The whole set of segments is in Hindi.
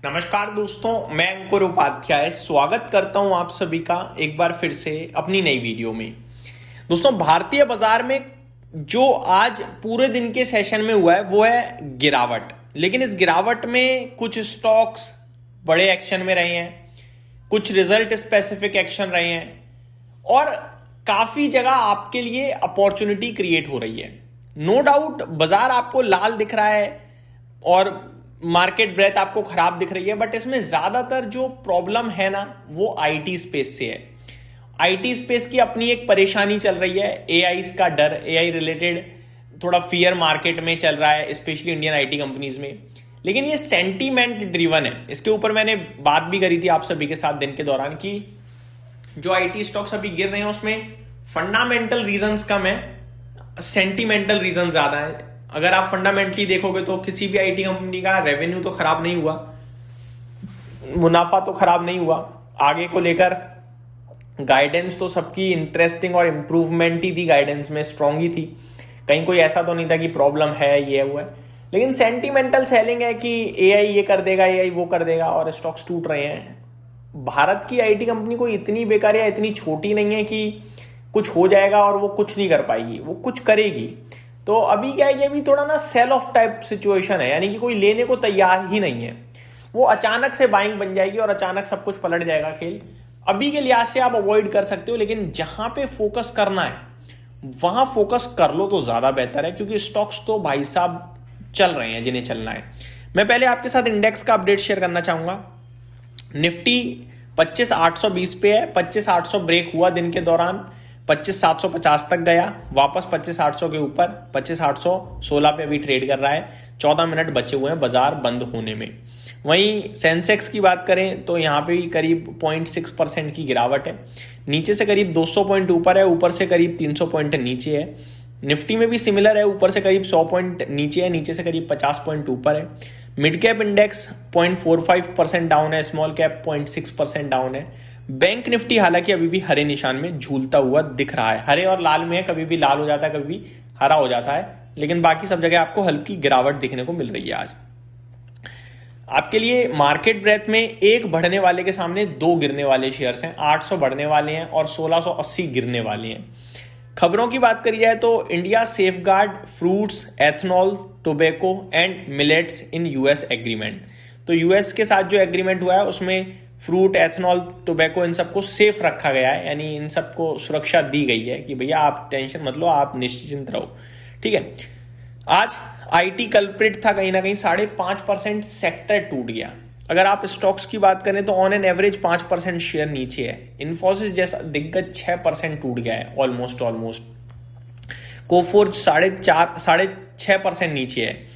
नमस्कार दोस्तों, मैं अंकुर उपाध्याय स्वागत करता हूं आप सभी का एक बार फिर से अपनी नई वीडियो में। दोस्तों, भारतीय बाजार में जो आज पूरे दिन के सेशन में हुआ है वो है गिरावट। लेकिन इस गिरावट में कुछ स्टॉक्स बड़े एक्शन में रहे हैं, कुछ रिजल्ट स्पेसिफिक एक्शन रहे हैं और काफी जगह आपके लिए अपॉर्चुनिटी क्रिएट हो रही है। नो डाउट बाजार आपको लाल दिख रहा है और मार्केट ब्रेथ आपको खराब दिख रही है, बट इसमें ज्यादातर जो प्रॉब्लम है ना वो आईटी स्पेस से है। आईटी स्पेस की अपनी एक परेशानी चल रही है, एआई का डर, एआई रिलेटेड थोड़ा फियर मार्केट में चल रहा है, स्पेशली इंडियन आईटी कंपनीज में। लेकिन ये सेंटीमेंट ड्रिवन है। इसके ऊपर मैंने बात भी करी थी आप सभी के साथ दिन के दौरान कि जो आईटी स्टॉक्स अभी गिर रहे हैं उसमें फंडामेंटल रीजंस कम है, सेंटिमेंटल रीजन ज्यादा है। अगर आप फंडामेंटली देखोगे तो किसी भी आईटी कंपनी का रेवेन्यू तो खराब नहीं हुआ, मुनाफा तो खराब नहीं हुआ, आगे को लेकर गाइडेंस तो सबकी इंटरेस्टिंग और इंप्रूवमेंट ही थी, गाइडेंस में स्ट्रांग ही थी, कहीं कोई ऐसा तो नहीं था कि प्रॉब्लम है ये हुआ है। लेकिन सेंटिमेंटल सेलिंग है कि एआई ये कर देगा, एआई वो कर देगा और स्टॉक्स टूट रहे हैं। भारत की आईटी कंपनी कोई इतनी बेकार या इतनी छोटी नहीं है कि कुछ हो जाएगा और वो कुछ नहीं कर पाएगी, वो कुछ करेगी। तो अभी क्या है कि अभी थोड़ा ना सेल ऑफ टाइप सिचुएशन है, यानी कि कोई लेने को तैयार ही नहीं है। वो अचानक से बाइंग बन जाएगी और अचानक सब कुछ पलट जाएगा खेल। अभी के लिहाज से आप अवॉइड कर सकते हो, लेकिन जहां पे फोकस करना है वहां फोकस कर लो तो ज्यादा बेहतर है, क्योंकि स्टॉक्स तो भाई साहब चल रहे हैं जिन्हें चलना है। मैं पहले आपके साथ इंडेक्स का अपडेट शेयर करना चाहूंगा। निफ्टी 25,820 पे है, 25,800 ब्रेक हुआ दिन के दौरान, 25,750 तक गया, वापस 25,800 के ऊपर 25,816 पे अभी ट्रेड कर रहा है। 14 मिनट बचे हुए हैं बाजार बंद होने में। वहीं सेंसेक्स की बात करें तो यहाँ पे भी करीब 0.6% की गिरावट है, नीचे से करीब 200 पॉइंट ऊपर है, ऊपर से करीब 300 पॉइंट नीचे है। निफ्टी में भी सिमिलर है, ऊपर से करीब 100 पॉइंट नीचे है, नीचे से करीब 50 पॉइंट ऊपर है। मिड कैप इंडेक्स 0.45% डाउन है, स्मॉल कैप 0.6% डाउन है। बैंक निफ्टी हालांकि अभी भी हरे निशान में झूलता हुआ दिख रहा है, हरे और लाल में है, कभी भी लाल हो जाता है, कभी भी हरा हो जाता है, लेकिन बाकी सब जगह आपको हल्की गिरावट दिखने को मिल रही है। आज आपके लिए मार्केट ब्रेथ में एक बढ़ने वाले के सामने दो गिरने वाले शेयर्स हैं, 800 बढ़ने वाले हैं और 1680 गिरने वाले हैं। खबरों की बात करी जाए तो India safeguard fruits, ethanol, tobacco and millets in US agreement. तो यूएस के साथ जो एग्रीमेंट हुआ है उसमें फ्रूट, एथनॉल, टोबैको इन सबको सेफ रखा गया है, यानी इन सबको सुरक्षा दी गई है कि भैया आप टेंशन मत लो, आप निश्चिंत रहो। ठीक है। आज आईटी कल्प्रिट था, कहीं ना कहीं 5.5% सेक्टर टूट गया। अगर आप स्टॉक्स की बात करें तो ऑन एन एवरेज 5% शेयर नीचे है। इन्फोसिस जैसा दिग्गज 6% टूट गया है, ऑलमोस्ट। कोफोर्ज 6.5% नीचे है।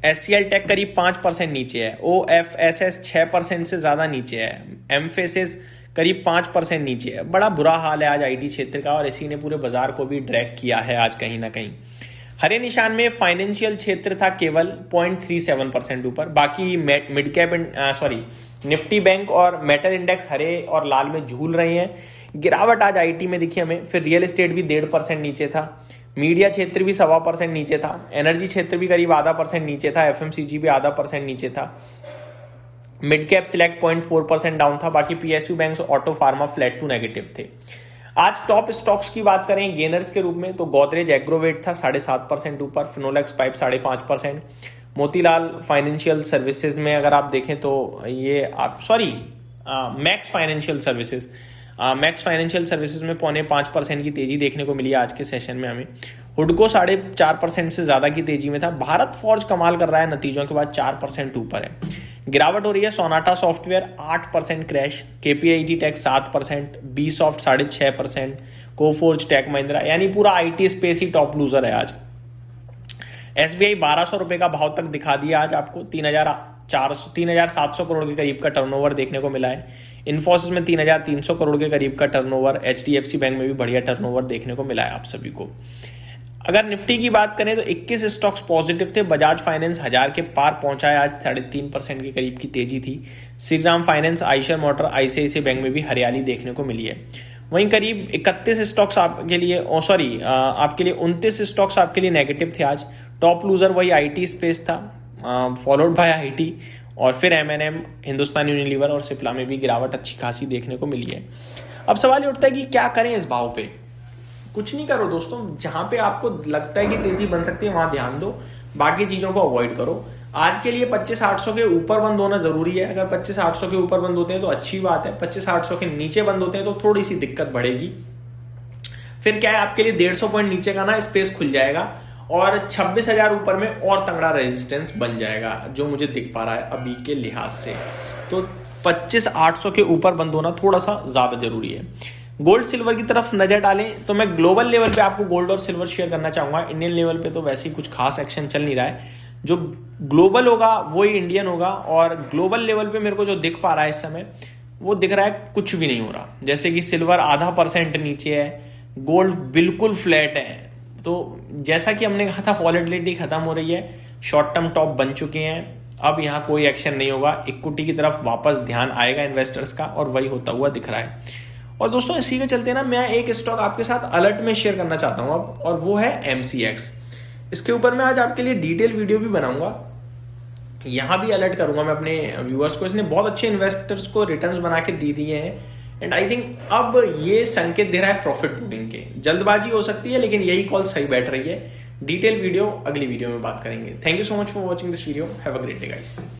एससीएल टेक करीब 5% नीचे है। ओएफएसएस 6% से ज्यादा नीचे है। एम्फेसिस करीब 5% नीचे है। बड़ा बुरा हाल है आज आईटी क्षेत्र का और इसी ने पूरे बाजार को भी ड्रैग किया है आज कहीं ना कहीं। हरे निशान में फाइनेंशियल क्षेत्र था केवल 0.37% ऊपर, बाकी मिड कैप निफ्टी बैंक और मेटल इंडेक्स हरे और लाल में झूल रहे हैं। गिरावट आज आईटी में दिखी हमें। फिर रियल एस्टेट भी 1.5% नीचे था, मीडिया क्षेत्र भी 1.25% नीचे था, एनर्जी क्षेत्र भी करीब 0.5% नीचे था, एफएमसीजी भी 0.5% नीचे था। मिड कैप सिलेक्ट 0.4% डाउन था, बाकी PSU bank, auto, pharma flat to negative थे। आज टॉप स्टॉक्स की बात करें गेनर्स के रूप में तो गोदरेज एग्रोवेट था 7.5% ऊपर, Finolex pipe 5.5%, Motilal financial services में अगर आप देखें तो ये मैक्स फाइनेंशियल सर्विसेज में 0.5% की तेजी देखने को मिली आज के सेशन में हमें। हुडको 4.5% से ज्यादा की तेजी में था। भारत फॉर्ज कमाल कर रहा है, नतीजों के बाद 4% ऊपर है। गिरावट हो रही है। Sonata software 8% crash, KPIT tech 7%, B soft 6.5%, Coforge, tech Mahindra, यानी पूरा आईटी स्पेस ही टॉप लूजर है आज। एसबीआई 1200 रुपए का भाव तक दिखा दिया आज आपको। 3,700 करोड़ के करीब का टर्नओवर देखने को मिला है। इन्फोसिस में 3,300 करोड़ के करीब का टर्नओवर, एचडीएफसी बैंक में भी बढ़िया टर्नओवर देखने को मिला है आप सभी को। अगर निफ्टी की बात करें तो 21 स्टॉक्स पॉजिटिव थे। बजाज फाइनेंस 1000 के पार पहुंचा है आज, 3.5% के करीब की तेजी थी। Shriram finance, Eicher motor, ICICI bank में भी हरियाली देखने को मिली है। वहीं करीब 31 स्टॉक्स आपके लिए आपके लिए 29 स्टॉक्स आपके लिए नेगेटिव थे आज। टॉप लूजर वही आईटी स्पेस था, फॉलोड बाय आईटी, और फिर M&M, हिंदुस्तान यूनिलीवर और सिप्ला में भी गिरावट अच्छी खासी देखने को मिली है। अब सवाल ये उठता है कि क्या करें इस भाव पे। कुछ नहीं करो दोस्तों, जहां पे आपको लगता है कि तेजी बन सकती है वहां ध्यान दो, बाकी चीजों को अवॉइड करो। आज के लिए 25,800 के ऊपर बंद होना जरूरी है। अगर 25,800 के ऊपर बंद होते हैं तो अच्छी बात है, 25,800 के नीचे बंद होते हैं तो थोड़ी सी दिक्कत बढ़ेगी। फिर क्या है, आपके लिए 150 पॉइंट नीचे का ना स्पेस खुल जाएगा और 26,000 ऊपर में और तगड़ा रेजिस्टेंस बन जाएगा, जो मुझे दिख पा रहा है अभी के लिहाज से। तो 25,800 के ऊपर बंद होना थोड़ा सा ज्यादा जरूरी है। गोल्ड सिल्वर की तरफ नजर डालें तो मैं ग्लोबल लेवल पे आपको गोल्ड और सिल्वर शेयर करना चाहूंगा। इंडियन लेवल पे तो वैसे ही कुछ खास एक्शन चल नहीं रहा है, जो ग्लोबल होगा वही इंडियन होगा। और ग्लोबल लेवल पे मेरे को जो दिख पा रहा है इस समय, वो दिख रहा है कुछ भी नहीं हो रहा। जैसे कि सिल्वर 0.5% नीचे है, गोल्ड बिल्कुल फ्लैट है। तो जैसा कि हमने कहा था, वॉलेटिलिटी खत्म हो रही है, शॉर्ट टर्म टॉप बन चुके हैं, अब यहाँ कोई एक्शन नहीं होगा। इक्विटी की तरफ वापस ध्यान आएगा इन्वेस्टर्स का, और वही होता हुआ दिख रहा है। और दोस्तों इसी के चलते ना मैं एक स्टॉक आपके साथ अलर्ट में शेयर करना चाहता हूँ अब, और वो है MCX। इसके ऊपर मैं आज आपके लिए डिटेल वीडियो भी बनाऊंगा, यहाँ भी अलर्ट करूंगा मैं अपने व्यूअर्स को। इसने बहुत अच्छे इन्वेस्टर्स को रिटर्न्स बना के दे दिए हैं, एंड आई थिंक अब ये संकेत दे रहा है प्रॉफिट बुकिंग के। जल्दबाजी हो सकती है लेकिन यही कॉल सही बैठ रही है। डिटेल वीडियो अगली वीडियो में बात करेंगे। Thank you so much for watching this video. Have a great day guys.